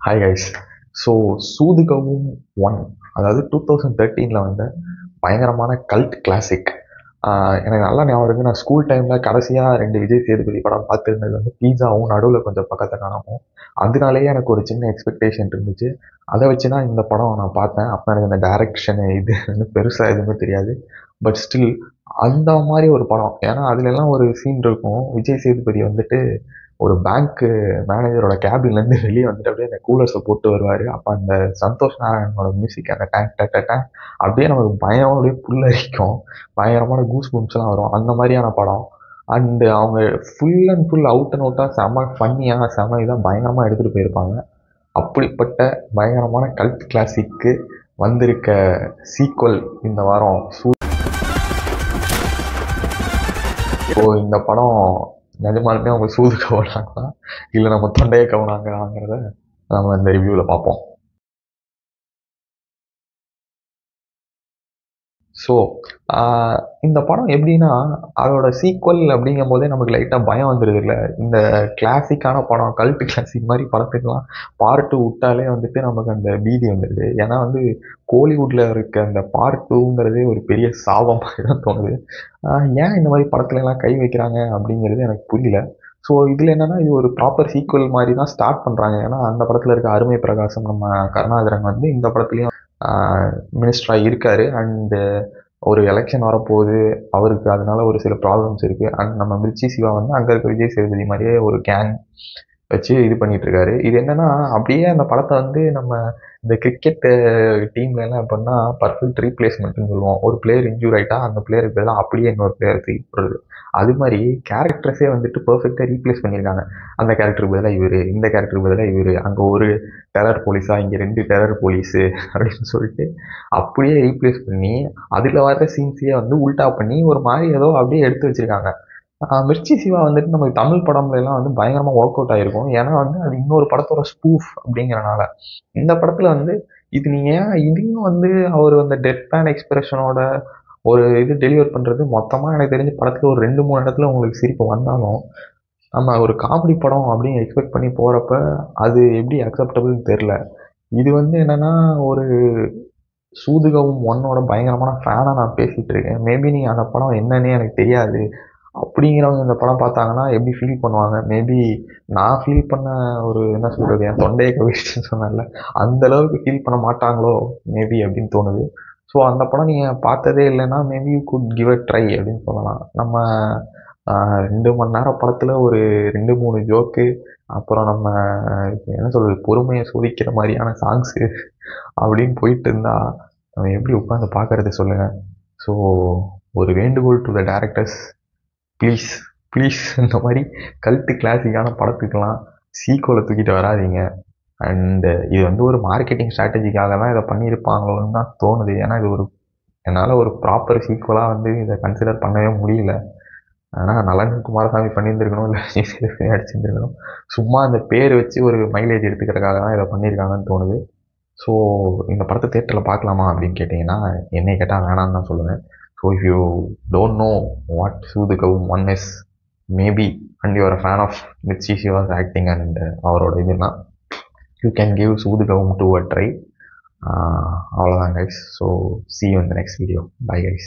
Hi guys. So சூதுகவும் one, அதாவது 2013 வந்த பயங்கரமான கல்ட் கிளாசிக். எனக்கு நல்லா ஞாபகம் இருக்கு. நான் ஸ்கூல் டைமில் கடைசியாக 2 விஜய் சேதுபதி படம் பார்த்துருந்தது வந்து பீஸாவும், நடுவில் கொஞ்சம் பக்கத்தை காணாமல். அதனாலேயே எனக்கு ஒரு சின்ன எக்ஸ்பெக்டேஷன் இருந்துச்சு. அதை வச்சு தான் இந்த படம் நான் பார்த்தேன். அப்போ எனக்கு இந்த டைரக்ஷனு இது வந்து பெருசாக எதுவுமே தெரியாது. பட் ஸ்டில் அந்த மாதிரி ஒரு படம். ஏன்னா அதுலலாம் ஒரு சீன் இருக்கும். விஜய் சேதுபதி வந்துட்டு ஒரு பேங்க் மேனேஜரோட கேபின்லேருந்து வெளியே வந்துட்டு அப்படியே அந்த கூலர்ஸை போட்டு வருவார். அப்போ அந்த சந்தோஷ் நாராயணனோட மியூசிக், அந்த டேங்க் டேன் அப்படியே நமக்கு பயம் அப்படியே புல்லரிக்கும். பயங்கரமான கூஸ் பம்ப்ஸ்லாம் வரும். அந்த மாதிரியான படம். அண்டு அவங்க full and full out and அவுட்டாக செம ஃபன்னியாக செம இதாக பயங்கரமாக எடுத்துகிட்டு போயிருப்பாங்க. அப்படிப்பட்ட பயங்கரமான கல்ட் கிளாசிக்கு வந்திருக்க சீக்வல் இந்த வாரம். ஸோ இந்த படம் நிஜமாலுமே அவங்க சூது கவுனாங்களா இல்லை நம்ம தொண்டையை கவுனாங்கிறத நம்ம இந்த ரிவ்யூவில் பார்ப்போம். ஸோ இந்த படம் எப்படின்னா, அதோட சீக்வல் அப்படிங்கும் போதே நமக்கு லைட்டாக பயம் வந்துடுது இல்லை. இந்த கிளாசிக்கான படம், கல்ட் கிளாசிக் மாதிரி படத்துக்கெல்லாம் பார்ட் 2 விட்டாலே வந்துட்டு நமக்கு அந்த பீதி வந்துடுது. ஏன்னா வந்து கோலிவுட்டில் இருக்க அந்த பார்ட் 2ங்கிறதே ஒரு பெரிய சாபம் மாதிரி தான் தோணுது. ஏன் இந்த மாதிரி படத்துலலாம் கை வைக்கிறாங்க அப்படிங்கிறது எனக்கு புரியல. ஸோ இதில் என்னென்னா, இது ஒரு ப்ராப்பர் சீக்வல் மாதிரி தான் ஸ்டார்ட் பண்ணுறாங்க. ஏன்னா அந்த படத்தில் இருக்க அருமை பிரகாசம், நம்ம கருணாகரன் வந்து இந்த படத்துலையும் மினிஸ்டராக இருக்கார். அண்டு ஒரு எலெக்ஷன் வரப்போகுது அவருக்கு. அதனால ஒரு சில ப்ராப்ளம்ஸ் இருக்குது. அண்ட் நம்ம மிர்ச்சி சிவா வந்து அங்கே இருக்க விஜய் சேதுபதி மாதிரியே ஒரு கேங் வச்சு இது பண்ணிட்டு இருக்காரு. இது என்னன்னா, அப்படியே அந்த படத்தை வந்து நம்ம இந்த கிரிக்கெட் டீம்ல எல்லாம் எப்படின்னா பர்ஃபெக்ட் ரீப்ளேஸ்மெண்ட்னு சொல்லுவோம். ஒரு பிளேயர் இன்ஜூர் ஆகிட்டா அந்த பிளேயருக்கு பதிலாக அப்படியே இன்னொரு பிளேயர் தூக்கி போடுறது. அது மாதிரி கேரக்டர்ஸே வந்துட்டு பர்ஃபெக்டாக ரீப்ளேஸ் பண்ணியிருக்காங்க. அந்த கேரக்டருக்கு பதிலாக இவர், இந்த கேரக்டருக்கு பதிலாக இவர், அங்கே ஒரு டெரர் போலீஸா, இங்கே 2 டெரர் போலீஸு அப்படின்னு சொல்லிட்டு அப்படியே ரீப்ளேஸ் பண்ணி அதில் வர்ற சீன்ஸையே வந்து உல்டா பண்ணி ஒரு மாதிரி ஏதோ அப்படியே எடுத்து வச்சிருக்காங்க. மிர்ச்சி சிவா வந்துட்டு நமக்கு தமிழ் படம்ல எல்லாம் வந்து பயங்கரமாக ஒர்க் அவுட் ஆகிருக்கும். ஏன்னா வந்து அது இன்னொரு படத்தோட ஸ்பூஃப் அப்படிங்கிறனால. இந்த படத்தில் வந்து இது நீங்கள் ஏன் இதையும் வந்து அவர் அந்த டெட் பேன் எக்ஸ்பிரஷனோட ஒரு இது டெலிவர் பண்ணுறது, மொத்தமாக எனக்கு தெரிஞ்ச படத்தில் ஒரு 2-3 இடத்துல உங்களுக்கு சிரிப்பு வந்தாலும், நம்ம ஒரு காமெடி படம் அப்படின்னு எக்ஸ்பெக்ட் பண்ணி போகிறப்ப அது எப்படி அக்செப்டபுள்னு தெரில. இது வந்து என்னென்னா, ஒரு சூதுகவும் ஒன்னோட பயங்கரமான ஃபேனாக நான் பேசிகிட்டு இருக்கேன். மேபி நீங்கள் அந்த படம் என்னன்னே எனக்கு தெரியாது அப்படிங்கிறவங்க இந்த படம் பார்த்தாங்கன்னா எப்படி ஃபீல் பண்ணுவாங்க? மேபி நான் ஃபீல் பண்ண ஒரு என்ன சொல்கிறது, என் தொண்டையை கவிச்சுன்னு சொன்னேன்ல, அந்த அளவுக்கு ஃபீல் பண்ண மாட்டாங்களோ மேபி அப்படின்னு தோணுது. ஸோ அந்த படம் நீங்கள் பார்த்ததே இல்லைன்னா maybe you good give a try அப்படின்னு சொல்லலாம். நம்ம 2 மணி நேரம் படத்தில் ஒரு 2-3 ஜோக்கு, அப்புறம் நம்ம என்ன சொல்கிறது, பொறுமையை சோதிக்கிற மாதிரியான சாங்ஸு அப்படின்னு போயிட்டு இருந்தா நம்ம எப்படி உட்காந்து பார்க்கறது சொல்லுங்கள். ஸோ ஒரு வேண்டுகோள் to the directors, please please இந்த மாதிரி கல்ட்டு கிளாசிக்கான படத்துக்கெல்லாம் சீக்வலை தூக்கிட்டு வராதீங்க. அண்டு இது வந்து ஒரு மார்க்கெட்டிங் ஸ்ட்ராட்டஜிக்காக தான் இதை பண்ணியிருப்பாங்களோன்னு தான் தோணுது. ஏன்னா இது ஒரு என்னால் ஒரு ப்ராப்பர் சீக்வலாக வந்து இதை கன்சிடர் பண்ணவே முடியல. ஆனால் நலன் குமாரசாமி பண்ணியிருந்துருக்கணும், இல்லை அடிச்சிருந்துருக்கணும். சும்மா அந்த பேர் வச்சு ஒரு மைலேஜ் எடுத்துக்கிறதுக்காக தான் இதை பண்ணியிருக்காங்கன்னு தோணுது. ஸோ இந்த படத்தை தேட்டரில் பார்க்கலாமா அப்படின்னு கேட்டிங்கன்னா, என்னை கேட்டால் வேணான்னு தான் சொல்லுவேன். So if you don't know what Soodhu Kavvum one is, maybe and you're a fan of Mirchi Shiva's acting and அவரோட இதுனா, you can give Soodhu Kavvum to a try. அவ்வளோதான் guys. So see you in the next video. Bye guys.